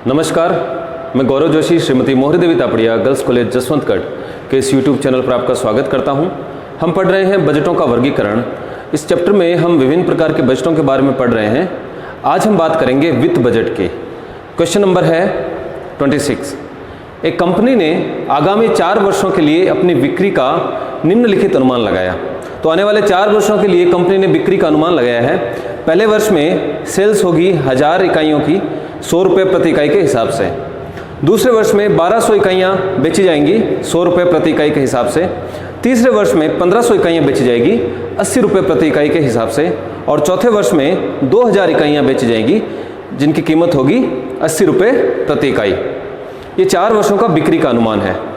नमस्कार, मैं गौरव जोशी श्रीमती मोहरी देवी तापड़िया गर्ल्स कॉलेज जसवंतगढ़ के इस यूट्यूब चैनल पर आपका स्वागत करता हूं। हम पढ़ रहे हैं बजटों का वर्गीकरण। इस चैप्टर में हम विभिन्न प्रकार के बजटों के बारे में पढ़ रहे हैं। आज हम बात करेंगे वित्त बजट के। क्वेश्चन नंबर है 26। एक कंपनी ने आगामी 4 वर्षों के लिए अपनी बिक्री का निम्नलिखित अनुमान लगाया। तो आने वाले 4 वर्षों के लिए कंपनी ने बिक्री का अनुमान लगाया है। पहले वर्ष में सेल्स होगी 1000 इकाइयों की 100 रुपये प्रति इकाई के हिसाब से। दूसरे वर्ष में 1200 इकाइयाँ बेची जाएंगी 100 रुपये प्रति इकाई के हिसाब से। तीसरे वर्ष में 1500 इकाइयाँ बेची जाएगी 80 रुपये प्रति इकाई के हिसाब से। और चौथे वर्ष में 2000 इकाइयाँ बेची जाएंगी जिनकी कीमत होगी 80 रुपये प्रति इकाई। ये 4 वर्षों का बिक्री का अनुमान है।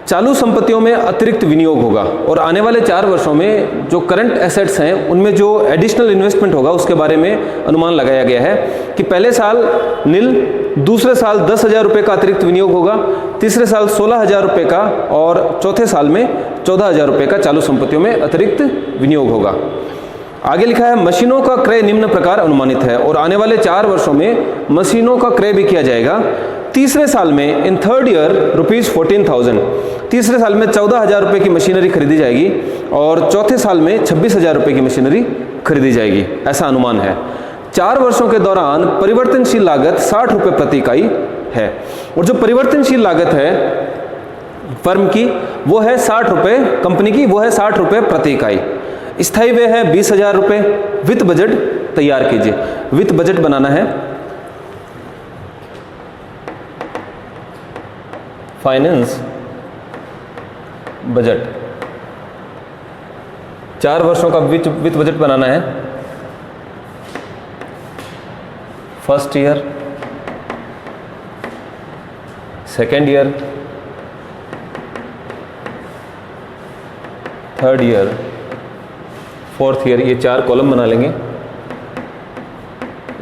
चालू संपत्तियों में अतिरिक्त विनियोग होगा और आने वाले 4 वर्षों में जो करंट एसेट्स हैं उनमें जो एडिशनल इन्वेस्टमेंट होगा उसके बारे में अनुमान लगाया गया है कि पहले साल नील, दूसरे साल 10,000 रुपये का अतिरिक्त विनियोग होगा, तीसरे साल 16,000 रुपये का और चौथे साल में 14,000 रुपये का चालू संपत्तियों में अतिरिक्त विनियोग होगा। आगे लिखा है मशीनों का क्रय निम्न प्रकार अनुमानित है और आने वाले 4 वर्षों में मशीनों का क्रय भी किया जाएगा। तीसरे साल में इन थर्ड ईयर ₹14,000, तीसरे साल में 14,000 रुपये की मशीनरी खरीदी जाएगी और चौथे साल में 26,000 रुपये की मशीनरी खरीदी जाएगी, ऐसा अनुमान है। 4 वर्षों के दौरान परिवर्तनशील लागत 60 रुपये प्रति इकाई है और जो परिवर्तनशील लागत है फर्म की वो है 60 रुपये, कंपनी की वो है 60 रुपये प्रति इकाई। स्थायी व्यय है 20,000 रुपये। वित्त बजट तैयार कीजिए। वित्त बजट बनाना है। फाइनेंस बजट 4 वर्षों का वित्त बजट बनाना है। First year, second year, third year, fourth year, ये 4 कॉलम बना लेंगे।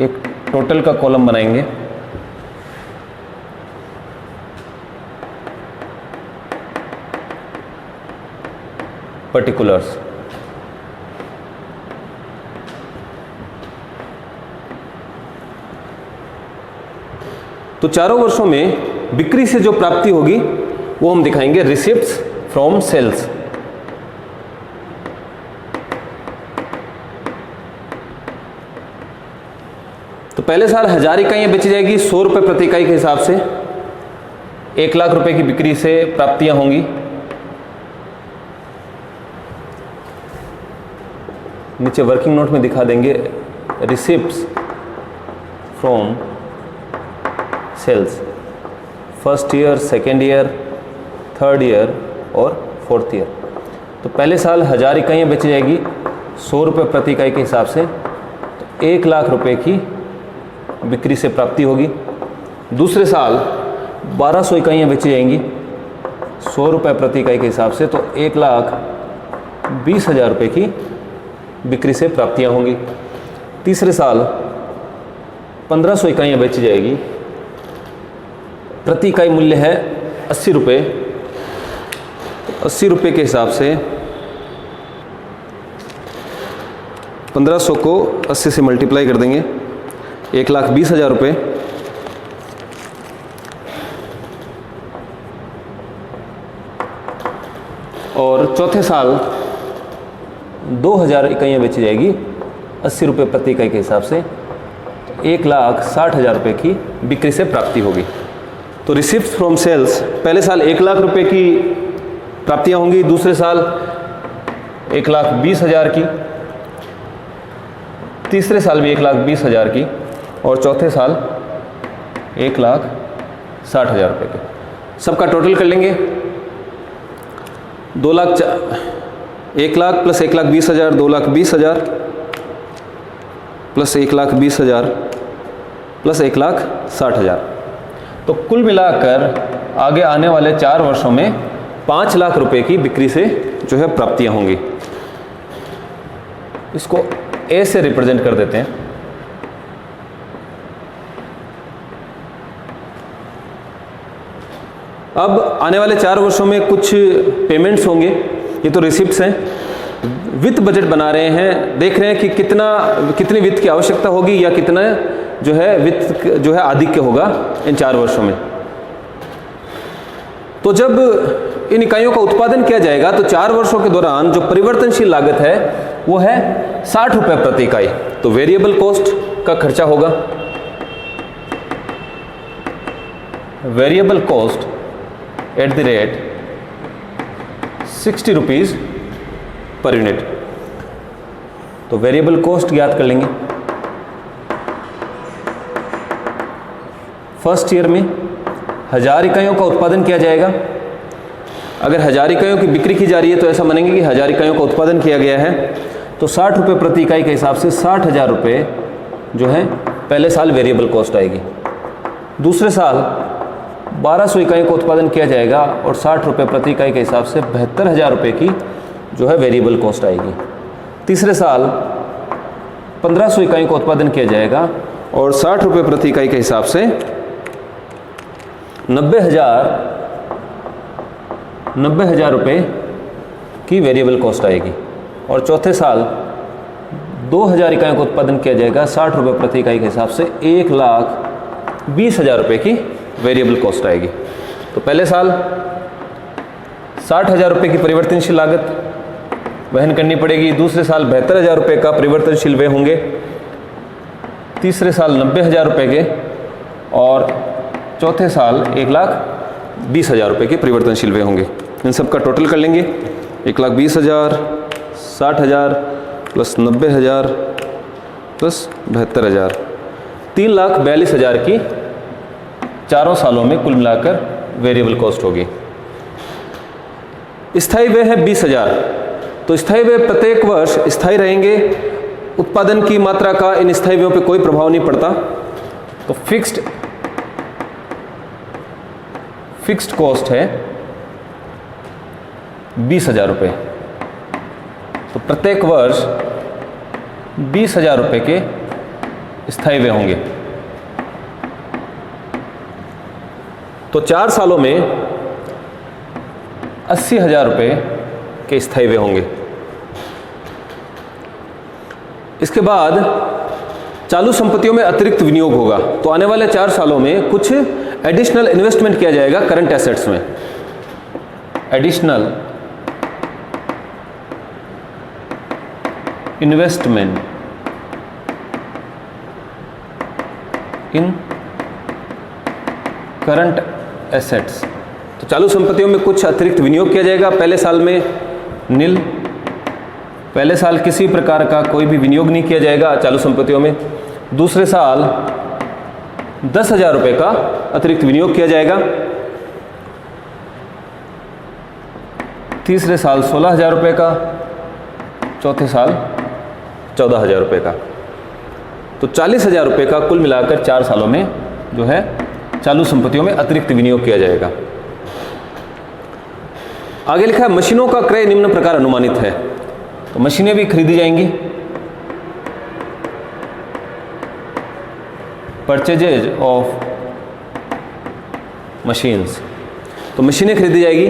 एक टोटल का कॉलम बनाएंगे। पर्टिकुलर्स। तो 4 वर्षों में बिक्री से जो प्राप्ति होगी वो हम दिखाएंगे रिसिप्ट्स फ्रॉम सेल्स। तो पहले साल 1000 इकाइयां बेची जाएगी 100 रुपये प्रति इकाई के हिसाब से। 1 लाख रुपए की बिक्री से प्राप्तियां होंगी। नीचे वर्किंग नोट में दिखा देंगे receipts from sales. First year, second year, third year और फोर्थ ईयर। तो पहले साल 1000 इकाइयाँ बेची जाएगी 100 रुपये प्रति इकाई के हिसाब से। तो 1 लाख रुपए की बिक्री से प्राप्ति होगी। दूसरे साल 1200 इकाइयाँ बेची जाएंगी 100 रुपये प्रति इकाई के हिसाब से। तो 1,20,000 रुपये की बिक्री से प्राप्तियां होंगी। तीसरे साल 1500 इकाइयाँ बेची जाएगी। प्रति इकाई मूल्य है 80 रुपये। 80 रुपये के हिसाब से 1500 को 80 से मल्टीप्लाई कर देंगे, 1,20,000 रुपये। और चौथे साल 2000 इकाइयाँ बेची जाएगी 80 रुपये प्रति इकाई के हिसाब से। 1,60,000 रुपये की बिक्री से प्राप्ति होगी। तो रिसिप्ट्स फ्रॉम सेल्स, पहले साल 1 लाख रुपये की प्राप्तियाँ होंगी, दूसरे साल 1,20,000 की, तीसरे साल भी 1,20,000 की और चौथे साल 1,60,000 रुपये की। सबका टोटल कर लेंगे। 1 लाख प्लस 1,20,000 2,20,000 प्लस 1,20,000 प्लस 1,60,000। तो कुल मिलाकर आगे आने वाले 4 वर्षों में 5 लाख रुपए की बिक्री से जो है प्राप्तियां होंगी। इसको ए से रिप्रेजेंट कर देते हैं। अब आने वाले 4 वर्षों में कुछ पेमेंट्स होंगे। ये तो रिसिप्ट्स हैं। वित्त बजट बना रहे हैं, देख रहे हैं कि कितनी वित्त की आवश्यकता होगी या कितना जो है वित्त जो है आधिक्य होगा इन 4 वर्षों में। तो जब इन इकाइयों का उत्पादन किया जाएगा तो 4 वर्षों के दौरान जो परिवर्तनशील लागत है वो है 60 रुपये प्रति इकाई। तो वेरिएबल कॉस्ट का खर्चा होगा, variable cost at the rate 60 rupees per unit. तो वेरिएबल कॉस्ट ज्ञात कर लेंगे। फर्स्ट ईयर में 1000 इकाइयों का उत्पादन किया जाएगा। अगर 1000 इकाइयों की बिक्री की जा रही है तो ऐसा मानेंगे कि 1000 इकाइयों का उत्पादन किया गया है, तो 60 रुपये प्रति इकाई के हिसाब से 60,000 रुपये जो है पहले साल वेरिएबल कॉस्ट आएगी। दूसरे साल 1200 इकाइयों का उत्पादन किया जाएगा और 60 रुपये प्रति इकाई के हिसाब से 72,000 रुपये की जो है वेरिएबल कॉस्ट आएगी। तीसरे साल 1500 इकाइयों का उत्पादन किया जाएगा और 60 रुपये प्रति इकाई के हिसाब से 90,000 रुपये की वेरिएबल कॉस्ट आएगी। और चौथे साल 2000 इकाइयों का उत्पादन किया जाएगा, 60 रुपये प्रति इकाई के हिसाब से 1,20,000 रुपये की वेरिएबल कॉस्ट आएगी। तो पहले साल 60,000 रुपये की परिवर्तनशील लागत वहन करनी पड़ेगी। दूसरे साल 72,000 रुपये का परिवर्तनशील व्यय होंगे। तीसरे साल 90,000 रुपये के और चौथे साल 1,20,000 रुपये के परिवर्तनशील व्यय होंगे। इन सब का टोटल कर लेंगे। 1,20,000, 60,000 प्लस 90,000 प्लस 72,000, 3,42,000 की चारों सालों में कुल मिलाकर वेरिएबल कॉस्ट होगी। स्थायी व्यय है 20,000। तो स्थायी व्यय प्रत्येक वर्ष स्थायी रहेंगे। उत्पादन की मात्रा का इन स्थायी व्ययों पर कोई प्रभाव नहीं पड़ता। तो फिक्स्ड कॉस्ट है 20,000 रुपये। तो प्रत्येक वर्ष 20,000 रुपये के स्थायी व्यय होंगे। तो 4 सालों में 80,000 रुपये के स्थायी व्यय होंगे। इसके बाद चालू संपत्तियों में अतिरिक्त विनियोग होगा। तो आने वाले 4 सालों में कुछ एडिशनल इन्वेस्टमेंट किया जाएगा करंट एसेट्स में। एडिशनल इन्वेस्टमेंट इन करंट एसेट्स। तो चालू संपत्तियों में कुछ अतिरिक्त विनियोग किया जाएगा। पहले साल में नील, पहले साल किसी प्रकार का कोई भी विनियोग नहीं किया जाएगा चालू संपत्तियों में। दूसरे साल 10,000 रुपये का अतिरिक्त विनियोग किया जाएगा। तीसरे साल 16,000 रुपये का, चौथे साल 14,000 रुपये का। तो 40,000 रुपये का कुल मिलाकर 4 सालों में जो है चालू संपत्तियों में अतिरिक्त विनियोग किया जाएगा। आगे लिखा है मशीनों का क्रय निम्न प्रकार अनुमानित है। तो मशीनें भी खरीदी जाएंगी। Purchases of machines. तो मशीनें खरीदी जाएगी।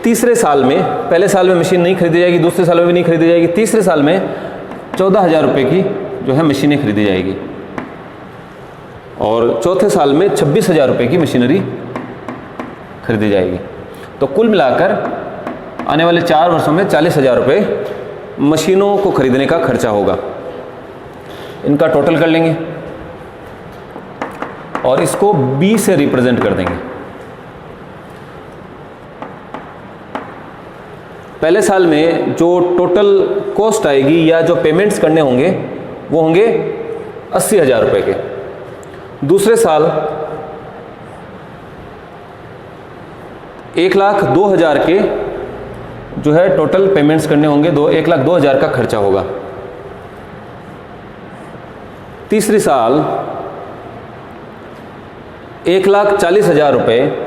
तीसरे साल में, पहले साल में मशीन नहीं खरीदी जाएगी, दूसरे साल में भी नहीं खरीदी जाएगी। तीसरे साल में 14,000 रुपये की जो है मशीनें खरीदी जाएगी और चौथे साल में 26,000 रुपये की मशीनरी खरीदी जाएगी। तो कुल मिलाकर आने वाले 4 वर्षों में 40,000 रुपये मशीनों को खरीदने का खर्चा होगा। इनका टोटल कर लेंगे और इसको B से रिप्रेजेंट कर देंगे। पहले साल में जो टोटल कॉस्ट आएगी या जो पेमेंट्स करने होंगे वो होंगे 80,000 रुपये के। दूसरे साल 1,02,000 के जो है टोटल पेमेंट्स करने होंगे। 1,02,000 का खर्चा होगा। तीसरी साल 1,40,000 रुपये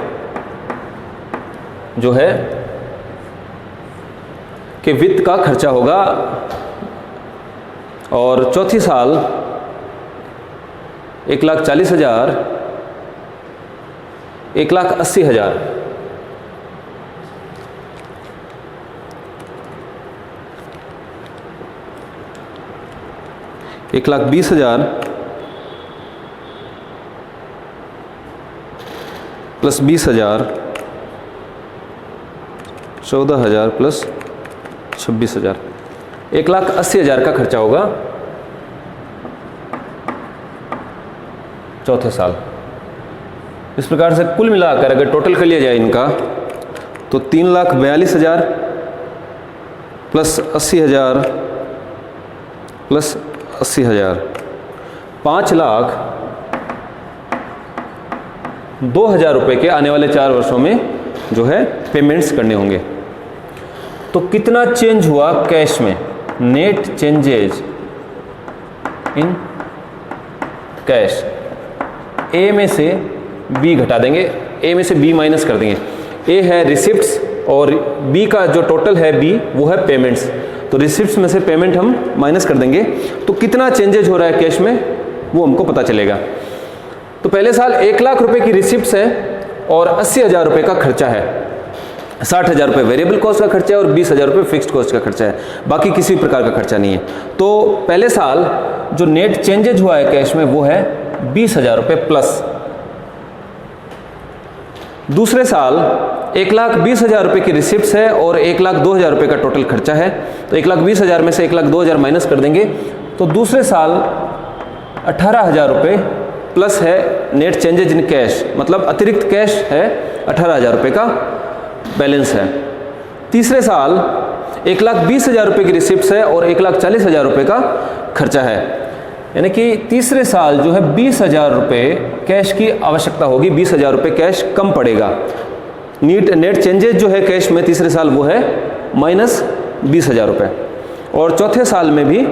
जो है कि वित्त का खर्चा होगा और चौथी साल 1,40,000, 1,80,000 1,20,000 प्लस 20,000, 14,000 प्लस 26,000, 1,80,000 का खर्चा होगा चौथे साल। इस प्रकार से कुल मिलाकर अगर टोटल कर लिया जाए इनका तो 3,42,000 प्लस 80,000 प्लस 80,000, 5,02,000 रुपये के आने वाले 4 वर्षों में जो है पेमेंट्स करने होंगे। तो कितना चेंज हुआ कैश में? नेट चेंजेज इन कैश, ए में से बी घटा देंगे, ए में से बी माइनस कर देंगे। ए है रिसिप्ट्स और बी का जो टोटल है बी वो है पेमेंट्स, तो रिसिप्ट्स में से पेमेंट हम माइनस कर देंगे। तो कितना चेंजेज हो रहा है कैश में वो हमको पता चलेगा। तो पहले साल 1,00,000 रुपये की रिसिप्ट्स है और 80,000 रुपये का खर्चा है। 60,000 रुपये वेरिएबल कॉस्ट का खर्चा है और 20,000 रुपये फिक्स्ड कॉस्ट का खर्चा है, बाकी किसी प्रकार का खर्चा नहीं है। तो पहले साल जो नेट चेंजेज हुआ है कैश में वो है 20,000 रुपये प्लस। दूसरे साल 1,20,000 रुपये की रिसिप्ट्स है और 1,02,000 रुपये का टोटल खर्चा है। तो 1,20,000 में से 1,02,000 माइनस कर देंगे तो दूसरे साल 18,000 रुपये प्लस है नेट चेंजेज इन कैश, मतलब अतिरिक्त कैश है 18,000 रुपये का बैलेंस है। तीसरे साल 1,20,000 रुपये की रिसिप्ट्स है और 1,40,000 रुपये का खर्चा है, यानी कि तीसरे साल जो है 20,000 रुपये कैश की आवश्यकता होगी, 20,000 रुपये कैश कम पड़ेगा। नेट चेंजेज जो है कैश में तीसरे साल वो है माइनस 20,000 रुपये। और चौथे साल में भी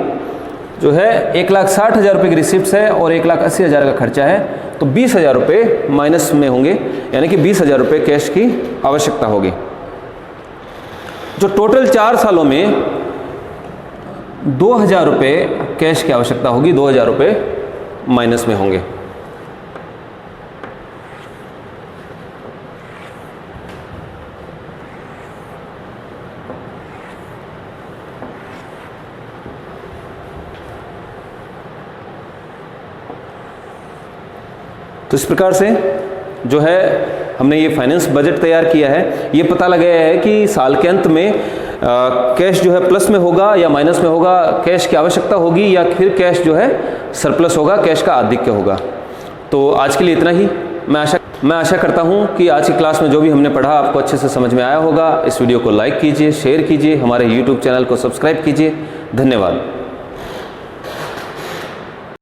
जो है 1,60,000 रुपये की रिसिप्ट्स है और 1,80,000 का खर्चा है, तो 20,000 रुपये माइनस में होंगे, यानी कि 20,000 रुपये कैश की आवश्यकता होगी। जो टोटल 4 सालों में 2,000 रुपये कैश की आवश्यकता होगी, 2,000 रुपये माइनस में होंगे। तो इस प्रकार से जो है हमने ये फाइनेंस बजट तैयार किया है। ये पता लगाया है कि साल के अंत में कैश जो है प्लस में होगा या माइनस में होगा, कैश की आवश्यकता होगी या फिर कैश जो है सरप्लस होगा, कैश का आधिक्य होगा। तो आज के लिए इतना ही। मैं आशा करता हूँ कि आज की क्लास में जो भी हमने पढ़ा आपको अच्छे से समझ में आया होगा। इस वीडियो को लाइक कीजिए, शेयर कीजिए, हमारे YouTube चैनल को सब्सक्राइब कीजिए। धन्यवाद।